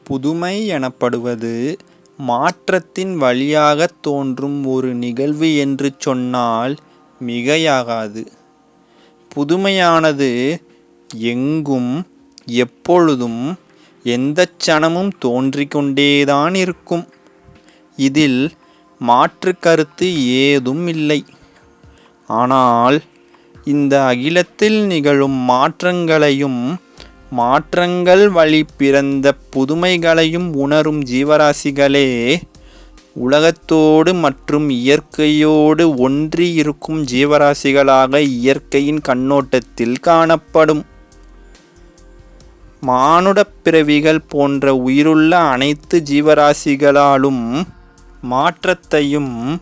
புதுமை எனப்படுவது மாற்றத்தின் வழியாகத் தோன்றும் ஒரு நிகழ்வு என்று சொன்னால் மிகையாகாது. புதுமையானது எங்கும் எப்பொழுதும் எந்தச் சணமும் தோன்றிக்கொண்டேதான் இருக்கும். இதில் மாற்று கருத்து ஏதும் இல்லை. ஆனால் இந்த அகிலத்தில் நிகழும் மாற்றங்களையும் மாற்றங்கள் வழி பிறந்த புதுமைகளையும் உணரும் ஜீவராசிகளே உலகத்தோடு மற்றும் இயற்கையோடு ஒன்றி இருக்கும் ஜீவராசிகளாக இயற்கையின் கண்ணோட்டத்தில் காணப்படும். மானுடப் பிறவிகள் போன்ற உயிருள்ள அனைத்து ஜீவராசிகளாலும் மாற்றத்தையும்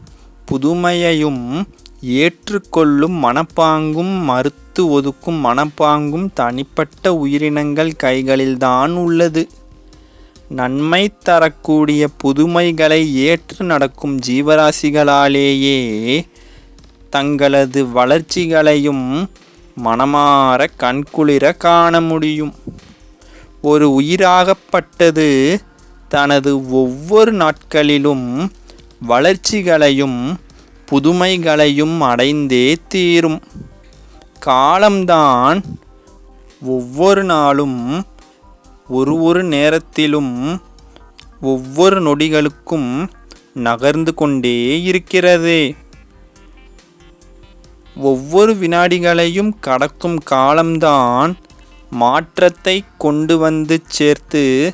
புதுமையையும் ஏற்றுக்கொள்ளும் மனப்பாங்கும் மறுத்து ஒதுக்கும் மனப்பாங்கும் தனிப்பட்ட உயிரினங்கள் கைகளில்தான் உள்ளது. நன்மை தரக்கூடிய புதுமைகளை ஏற்று நடக்கும் ஜீவராசிகளாலேயே தங்களது வளர்ச்சிகளையும் மனமாற கண்குளிர காண முடியும். ஒரு உயிராகப்பட்டது தனது ஒவ்வொரு நாட்களிலும் வளர்ச்சிகளையும் புதுமைகளையும் அடைந்தே தீரும். காலம்தான் ஒவ்வொரு நாளும் ஒரு நேரத்திலும் ஒவ்வொரு நொடிகளுக்கும் நகர்ந்து கொண்டே இருக்கிறது. ஒவ்வொரு வினாடிகளையும் கடக்கும் காலம்தான் மாற்றத்தை கொண்டு வந்து சேர்த்து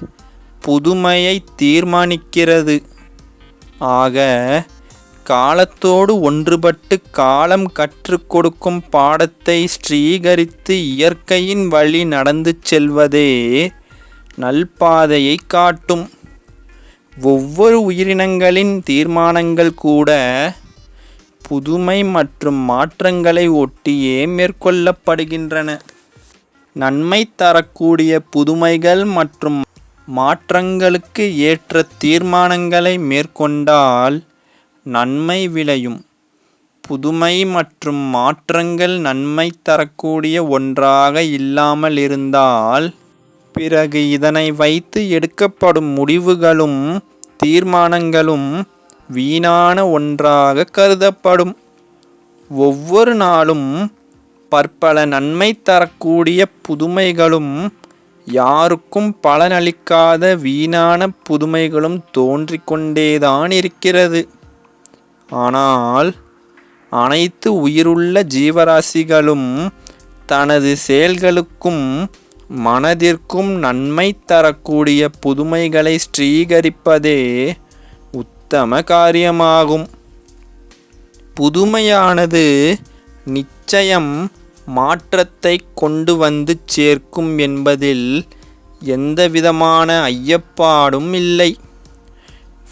புதுமையை தீர்மானிக்கிறது. ஆக காலத்தோடு ஒன்றுபட்டு காலம் கற்றுக் கொடுக்கும் பாடத்தை ஸ்ரீகரித்து இயற்கையின் வழி நடந்து செல்வதே நல்பாதையை காட்டும். ஒவ்வொரு உயிரினங்களின் தீர்மானங்கள் கூட புதுமை மற்றும் மாற்றங்களை ஒட்டியே மேற்கொள்ளப்படுகின்றன. நன்மை தரக்கூடிய புதுமைகள் மற்றும் மாற்றங்களுக்கு ஏற்ற தீர்மானங்களை மேற்கொண்டால் நன்மை விளையும். புதுமை மற்றும் மாற்றங்கள் நன்மை தரக்கூடிய ஒன்றாக இல்லாமல் இருந்தால் பிறகு இதனை வைத்து எடுக்கப்படும் முடிவுகளும் தீர்மானங்களும் வீணான ஒன்றாக கருதப்படும். ஒவ்வொரு நாளும் பற்பல நன்மை தரக்கூடிய புதுமைகளும் யாருக்கும் பலனளிக்காத வீணான புதுமைகளும் தோன்றிக்கொண்டேதான் இருக்கிறது. ஆனால் அனைத்து உயிருள்ள ஜீவராசிகளும் தனது செயல்களுக்கும் மனதிற்கும் நன்மை தரக்கூடிய புதுமைகளை ஸ்ரீகரிப்பதே உத்தம காரியமாகும். புதுமையானது நிச்சயம் மாற்றத்தை கொண்டு வந்து சேர்க்கும் என்பதில் எந்தவிதமான ஐயப்பாடும் இல்லை.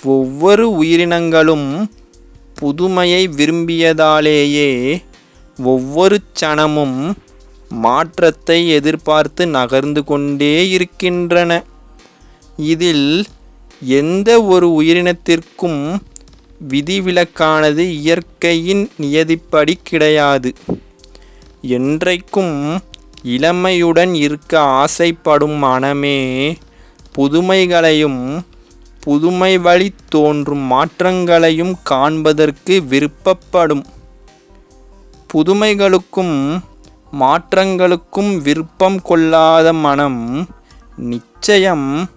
ஒவ்வொரு உயிரினங்களும் புதுமையை விரும்பியதாலேயே ஒவ்வொரு சணமும் மாற்றத்தை எதிர்பார்த்து நகர்ந்து கொண்டே இருக்கின்றன. இதில் எந்த ஒரு உயிரினத்திற்கும் விதிவிலக்கானது இயற்கையின் நியதிப்படி கிடையாது. என்றைக்கும் இளமையுடன் இருக்க ஆசைப்படும் மனமே புதுமைகளையும் புதுமை வழி தோன்றும் மாற்றங்களையும் காண்பதற்கு விருப்பப்படும். புதுமைகளுக்கும் மாற்றங்களுக்கும் விருப்பம் கொள்ளாத மனம் நிச்சயம்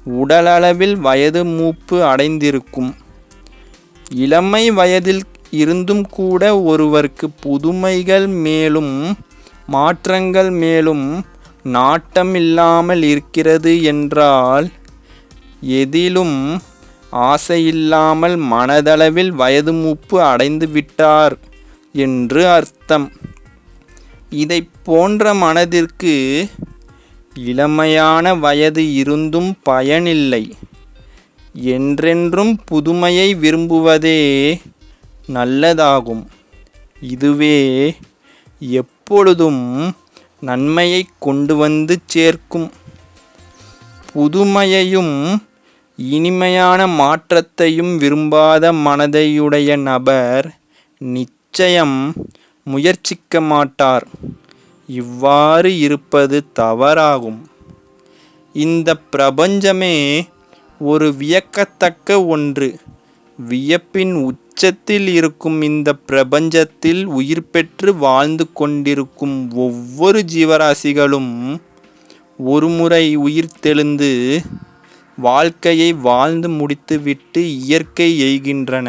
உடலளவில் வயது மூப்பு அடைந்திருக்கும். இளமை வயதில் இருந்தும் கூட ஒருவருக்கு புதுமைகள் மேலும் மாற்றங்கள் மேலும் நாட்டம் இல்லாமல் இருக்கிறது என்றால் எதிலும் ஆசையில்லாமல் மனதளவில் வயது மூப்பு அடைந்து விட்டார் என்று அர்த்தம். இதை போன்ற மனதிற்கு இளமையான வயது இருந்தும் பயனில்லை. என்றென்றும் புதுமையை விரும்புவதே நல்லதாகும். இதுவே எப்பொழுதும் நன்மையை கொண்டு வந்து சேர்க்கும். புதுமையையும் இனிமையான மாற்றத்தையும் விரும்பாத மனதையுடைய நபர் நிச்சயம் முயற்சிக்க மாட்டார். இவ்வாறு இருப்பது தவறாகும். இந்த பிரபஞ்சமே ஒரு வியக்கத்தக்க ஒன்று. வியப்பின் உச்சத்தில் இருக்கும் இந்த பிரபஞ்சத்தில் உயிர் பெற்று வாழ்ந்து கொண்டிருக்கும் ஒவ்வொரு ஜீவராசிகளும் ஒருமுறை உயிர்த்தெழுந்து வாழ்க்கையை வாழ்ந்து முடித்துவிட்டு இயற்கை எய்கின்றன.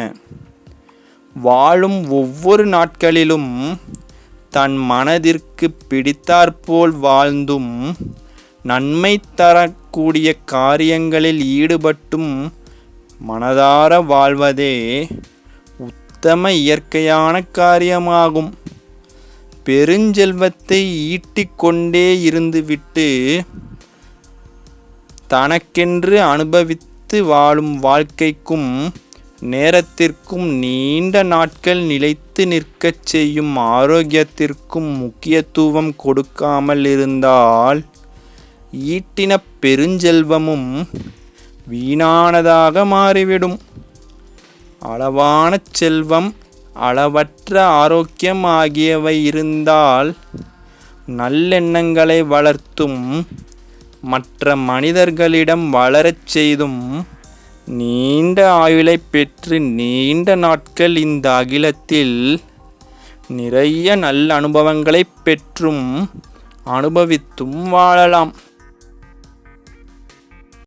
வாழும் ஒவ்வொரு நாட்களிலும் தன் மனதிற்கு பிடித்தாற்போல் வாழ்ந்தும் நன்மை தரக்கூடிய காரியங்களில் ஈடுபட்டும் மனதார வாழ்வதே உத்தம இயற்கையான காரியமாகும். பெருஞ்செல்வத்தை ஈட்டிக்கொண்டே இருந்துவிட்டு தனக்கென்று அனுபவித்து வாழும் வாழ்க்கைக்கும் நேரத்திற்கும் நீண்ட நாட்கள் நிலைத்து நிற்கச் செய்யும் ஆரோக்கியத்திற்கும் முக்கியத்துவம் கொடுக்காமல் இருந்தால் ஈட்டின பெருஞ்செல்வமும் வீணானதாக மாறிவிடும். அளவான செல்வம், அளவற்ற ஆரோக்கியம் ஆகியவை இருந்தால் நல்லெண்ணங்களை வளர்த்தும் மற்ற மனிதர்களிடம் வளரச் செய்தும் நீண்ட ஆயுளை பெற்று நீண்ட நாட்கள் இந்த அகிலத்தில் நிறைய நல்ல அனுபவங்களை பெற்றும் அனுபவித்தும் வாழலாம்.